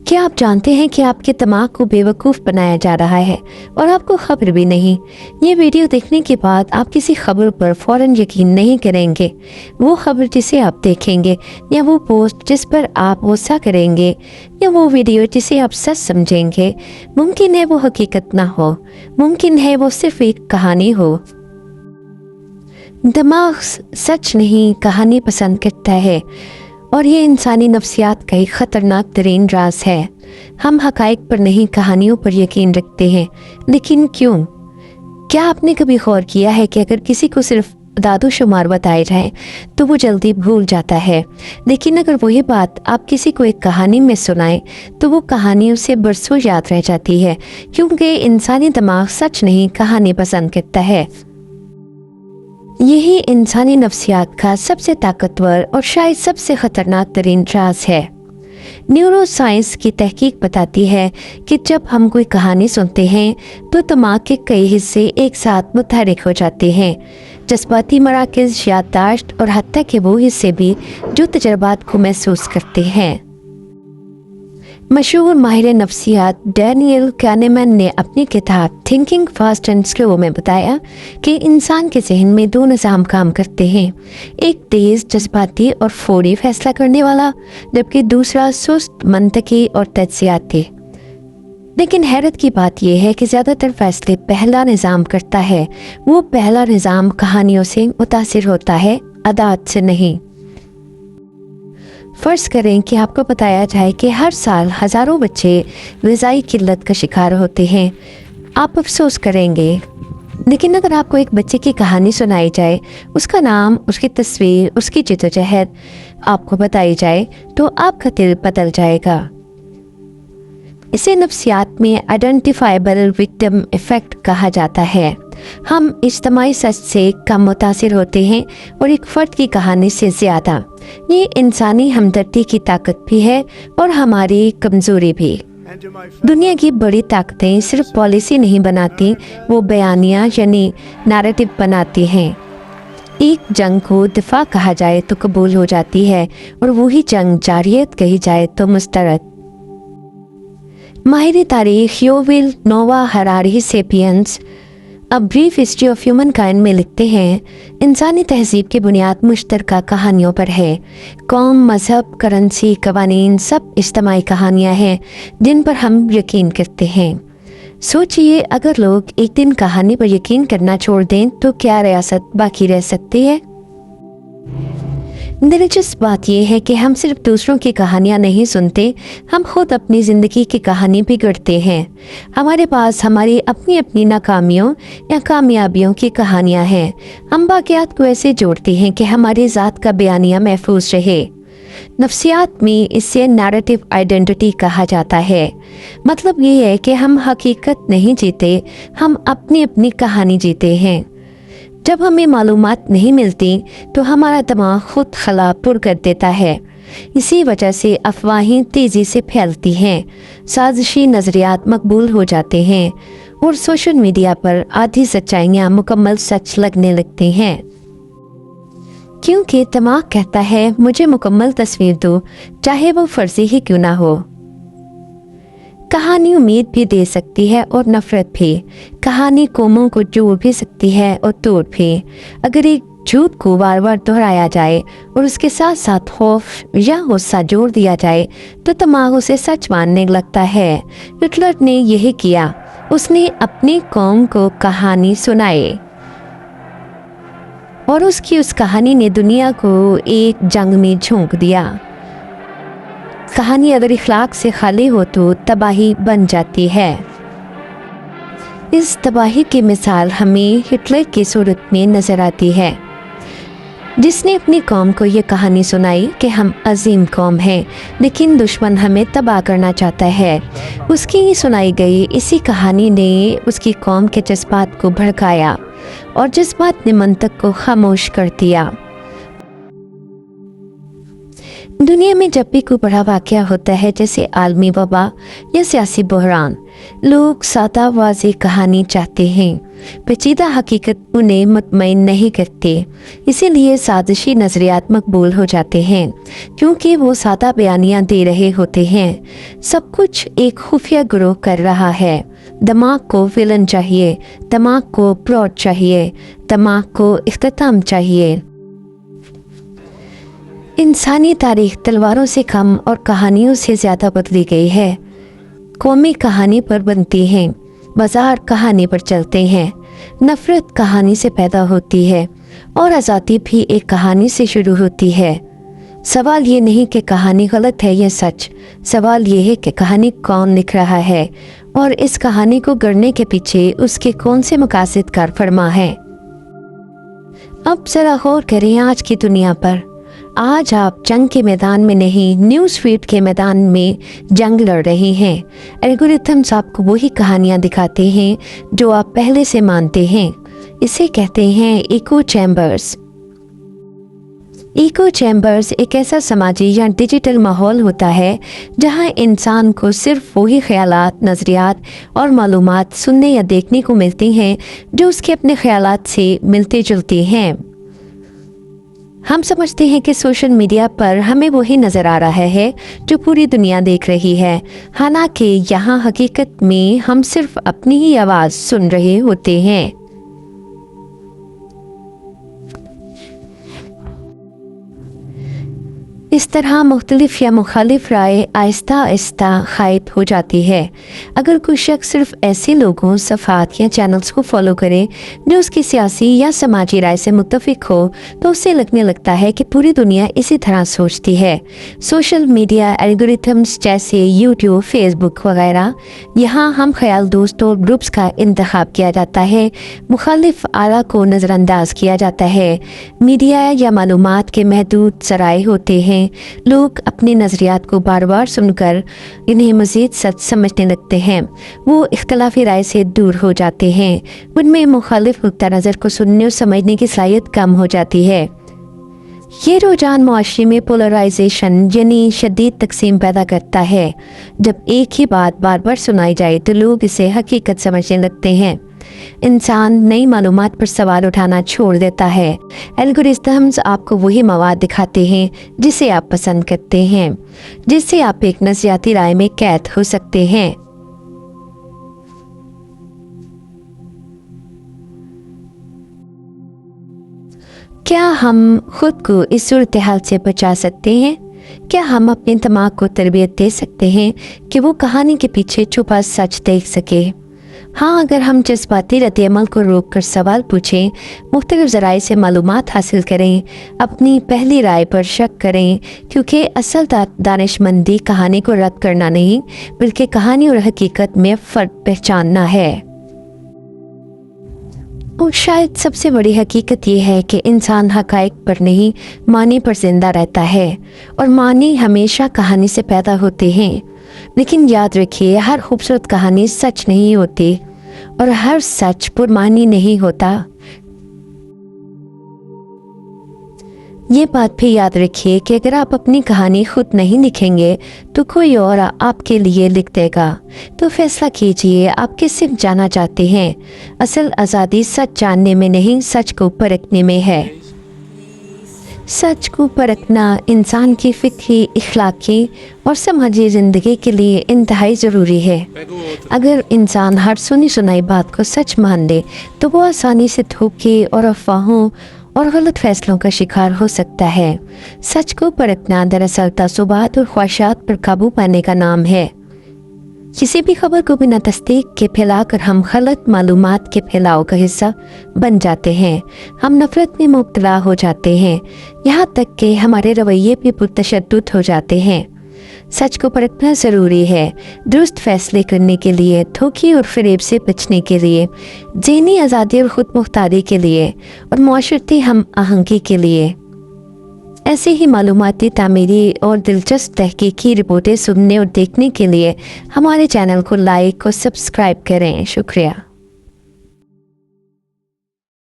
क्या आप जानते हैं कि आपके दिमाग को बेवकूफ़ बनाया जा रहा है और आपको खबर भी नहीं। ये वीडियो देखने के बाद आप किसी खबर पर फौरन यकीन नहीं करेंगे। वो खबर जिसे आप देखेंगे, या वो पोस्ट जिस पर आप गुस्सा करेंगे, या वो वीडियो जिसे आप सच समझेंगे, मुमकिन है वो हकीकत ना हो, मुमकिन है वो सिर्फ एक कहानी हो। दिमाग सच नहीं, कहानी पसंद करता है, और ये इंसानी नफ्सियात का एक ख़तरनाक तरीन राज है। हम हक़ाइक़ पर नहीं, कहानियों पर यकीन रखते हैं। लेकिन क्यों? क्या आपने कभी गौर किया है कि अगर किसी को सिर्फ दादो शुमार बताए जाए तो वो जल्दी भूल जाता है, लेकिन अगर वही बात आप किसी को एक कहानी में सुनाएं तो वो कहानी उसे बरसों याद रह जाती है, क्योंकि इंसानी दिमाग सच नहीं, कहानी पसंद करता है। यही इंसानी नफ्सियात का सबसे ताकतवर और शायद सबसे ख़तरनाक तरीन राज है। न्यूरो साइंस की तहकीक बताती है कि जब हम कोई कहानी सुनते हैं तो दिमाग के कई हिस्से एक साथ मुतहरिक हो जाते हैं। जज्बाती मराकज़, याददाश्त और हत्ता के वो हिस्से भी जो तजर्बात को महसूस करते हैं। मशहूर माहिर नफ्सियात डैनियल कैनेमैन ने अपनी किताब थिंकिंग फास्ट एंड स्लो में बताया कि इंसान के जहन में दो निज़ाम काम करते हैं, एक तेज़, जज्बाती और फौरी फैसला करने वाला, जबकि दूसरा सुस्त, मंतकी और तज्जियाती। लेकिन हैरत की बात यह है कि ज़्यादातर फैसले पहला निज़ाम करता है। वो पहला निज़ाम कहानियों से मुतासिर होता है, अदात से नहीं। फ़र्ज़ करें कि आपको बताया जाए कि हर साल हज़ारों बच्चे ग़िज़ाई किल्लत का शिकार होते हैं। आप अफसोस करेंगे। लेकिन अगर आपको एक बच्चे की कहानी सुनाई जाए, उसका नाम, उसकी तस्वीर, उसकी जिद्दोजहद आपको बताई जाए, तो आपका दिल बदल जाएगा। इसे नफ्सियात में आइडेंटिफाइबल विक्टिम इफ़ेक्ट कहा जाता है। हम इज्तमाई सच से कम मुतासिर होते हैं और एक फ़र्द की कहानी से ज़्यादा। ये इंसानी हमदर्दी की ताकत भी है और हमारी कमज़ोरी भी। दुनिया की बड़ी ताकतें सिर्फ पॉलिसी नहीं बनाती, वो बयानिया यानी नैरेटिव बनाती हैं। एक जंग को दिफा कहा जाए तो कबूल हो जाती है, और वही जंग जारियत कही जाए तो मुस्तरद। माहिर तारीख Yuval Noah Harari Sapiens a brief history of humankind में लिखते हैं, इंसानी तहजीब की बुनियाद मुश्तरका कहानियों पर है। कौम, मजहब, करेंसी, कवानीन सब इज्तमाई कहानियाँ हैं जिन पर हम यकीन करते हैं। सोचिए, अगर लोग एक दिन कहानी पर यकीन करना छोड़ दें तो क्या रियासत बाकी रह सकती है? दिलचस्प बात यह है कि हम सिर्फ दूसरों की कहानियाँ नहीं सुनते, हम खुद अपनी ज़िंदगी की कहानी भी गढ़ते हैं। हमारे पास हमारी अपनी अपनी नाकामियों या कामयाबियों की कहानियाँ हैं। हम वाक़यात को ऐसे जोड़ते हैं कि हमारी ज़ात का बयानिया महफूज रहे। नफ्सियात में इसे नैरेटिव आइडेंटिटी कहा जाता है। मतलब ये है कि हम हकीकत नहीं जीते, हम अपनी अपनी कहानी जीते हैं। जब हमें मालूमात नहीं मिलती तो हमारा दिमाग खुद खला पुर कर देता है। इसी वजह से अफवाहें तेज़ी से फैलती हैं, साजिशी नज़रियात मकबूल हो जाते हैं, और सोशल मीडिया पर आधी सच्चाइयाँ मुकम्मल सच लगने लगती हैं। क्योंकि दिमाग कहता है, मुझे मुकम्मल तस्वीर दो, चाहे वो फर्जी ही क्यों ना हो। कहानी उम्मीद भी दे सकती है और नफ़रत भी। कहानी कौमों को जोड़ भी सकती है और तोड़ भी। अगर एक झूठ को बार बार दोहराया जाए और उसके साथ साथ खौफ या गुस्सा जोड़ दिया जाए तो दिमाग उसे सच मानने लगता है। हिटलर ने यही किया, उसने अपनी कौम को कहानी सुनाई और उसकी उस कहानी ने दुनिया को एक जंग में झोंक दिया। कहानी अगर इखलाक से खाली हो तो तबाही बन जाती है। इस तबाही की मिसाल हमें हिटलर की सूरत में नज़र आती है, जिसने अपनी कौम को ये कहानी सुनाई कि हम अजीम कौम हैं, लेकिन दुश्मन हमें तबाह करना चाहता है। उसकी ही सुनाई गई इसी कहानी ने उसकी कौम के जज्बात को भड़काया और जज्बात ने मंतक को खामोश कर दिया। दुनिया में जब भी कोई बड़ा वाक़या होता है, जैसे आलमी वबा या सियासी बहरान, लोग सादा वाज़ेह कहानी चाहते हैं। पेचीदा हकीकत उन्हें मुतमईन नहीं करते, इसीलिए साजिशी नज़रियात मकबूल हो जाते हैं, क्योंकि वो सादा बयानियाँ दे रहे होते हैं। सब कुछ एक खुफिया गिरोह कर रहा है। दिमाग को विलन चाहिए, दिमाग को प्लॉट चाहिए, दिमाग को इख्तिताम चाहिए। इंसानी तारीख तलवारों से कम और कहानियों से ज़्यादा बदली गई है। कौमी कहानी पर बनती हैं, बाजार कहानी पर चलते हैं। नफ़रत कहानी से पैदा होती है और आज़ादी भी एक कहानी से शुरू होती है। सवाल ये नहीं कि कहानी गलत है या सच, सवाल ये है कि कहानी कौन लिख रहा है और इस कहानी को गढ़ने के पीछे उसके कौन से मकासद कार फरमा है। अब ज़रा गौर करें आज की दुनिया पर। आज आप जंग के मैदान में नहीं, न्यूज़ फीड के मैदान में जंग लड़ रहे हैं। एल्गोरिथम्स आपको वही कहानियाँ दिखाते हैं जो आप पहले से मानते हैं। इसे कहते हैं इको चैम्बर्स। इको चैम्बर्स एक ऐसा समाजी या डिजिटल माहौल होता है जहां इंसान को सिर्फ वही ख्यालात, नज़रियात और मालूमात सुनने या देखने को मिलती हैं जो उसके अपने ख्यालात से मिलते जुलते हैं। हम समझते हैं कि सोशल मीडिया पर हमें वही नज़र आ रहा है जो पूरी दुनिया देख रही है, हालांकि यहाँ हकीकत में हम सिर्फ अपनी ही आवाज़ सुन रहे होते हैं। इस तरह मुख्तलिफ या मुखालिफ राय आहिस्ता आहिस्ता गायब हो जाती है। अगर कोई शख्स सिर्फ ऐसे लोगों, सफ़ात या चैनल्स को फॉलो करे जो उसकी सियासी या समाजी राय से मुत्तफिक हो, तो उससे लगने लगता है कि पूरी दुनिया इसी तरह सोचती है। सोशल मीडिया एल्गोरिथम्स जैसे यूट्यूब, फेसबुक वगैरह, यहाँ हम ख्याल दोस्तों ग्रुप्स का इंतखाब किया जाता है, मुखालिफ आरा को नज़रअंदाज किया जाता है। मीडिया या मालूमात के महदूद ज़राए होते हैं। लोग अपने नज़रियात को बार बार सुनकर इन्हें मज़ीद सच समझने लगते हैं। वो इख्तलाफी राय से दूर हो जाते हैं। उनमें मुखालिफ नुक्ता नज़र को सुनने और समझने की सलाहियत कम हो जाती है। ये रुझान मुआशरे में पोलराइजेशन यानी शदीद तकसीम पैदा करता है। जब एक ही बात बार बार सुनाई जाए तो लोग इसे हकीकत समझने लगते हैं। इंसान नई मालूमात पर सवाल उठाना छोड़ देता है। एल्गोरिथम्स आपको वही मवाद दिखाते हैं जिसे आप पसंद करते हैं, जिससे आप एक नज़रियाती राय में कैद हो सकते हैं। क्या हम खुद को इस सूरत हाल से बचा सकते हैं? क्या हम अपने दिमाग को तरबियत दे सकते हैं कि वो कहानी के पीछे छुपा सच देख सके? हाँ, अगर हम जज्बाती रद्द-ए-अमल को रोक कर सवाल पूछें, मुख्तलिफ ज़राए से मालूमात हासिल करें, अपनी पहली राय पर शक करें, क्योंकि असल दानिशमंदी कहानी को रद्द करना नहीं बल्कि कहानी और हकीकत में फ़र्क पहचानना है। और शायद सबसे बड़ी हकीकत ये है कि इंसान हक़ाइक़ पर नहीं, मानी पर ज़िंदा रहता है, और मानी हमेशा कहानी से पैदा होते हैं। लेकिन याद रखिए, हर खूबसूरत कहानी सच नहीं होती और हर सच पुरमानी नहीं होता। ये बात भी याद रखिए कि अगर आप अपनी कहानी खुद नहीं लिखेंगे तो कोई और आपके लिए लिख देगा। तो फैसला कीजिए, आप किस सिर्फ जाना चाहते हैं। असल आज़ादी सच जानने में नहीं, सच को परखने में है। सच को परखना इंसान की फ़िक्री, इखलाकी और समाजी ज़िंदगी के लिए इंतहाई ज़रूरी है। अगर इंसान हर सुनी सुनाई बात को सच मान ले तो वो आसानी से धोखे और अफवाहों और गलत फैसलों का शिकार हो सकता है। सच को परखना दरअसल तासुबात और ख्वाहिशात पर काबू पाने का नाम है। किसी भी खबर को बिना तस्दीक के फैलाकर हम गलत मालूमात के फैलाव का हिस्सा बन जाते हैं। हम नफ़रत में मुब्तला हो जाते हैं, यहाँ तक कि हमारे रवैये भी पुरतशद्दुद हो जाते हैं। सच को परखना ज़रूरी है, दुरुस्त फैसले करने के लिए, धोखे और फ़रेब से बचने के लिए, ज़हनी आज़ादी और ख़ुद मुख्तारी के लिए और मुआशरती हम आहंगी के लिए। ऐसे ही मालूमाती, तामीरी और दिलचस्प तहकीकी रिपोर्टें सुनने और देखने के लिए हमारे चैनल को लाइक और सब्सक्राइब करें। शुक्रिया।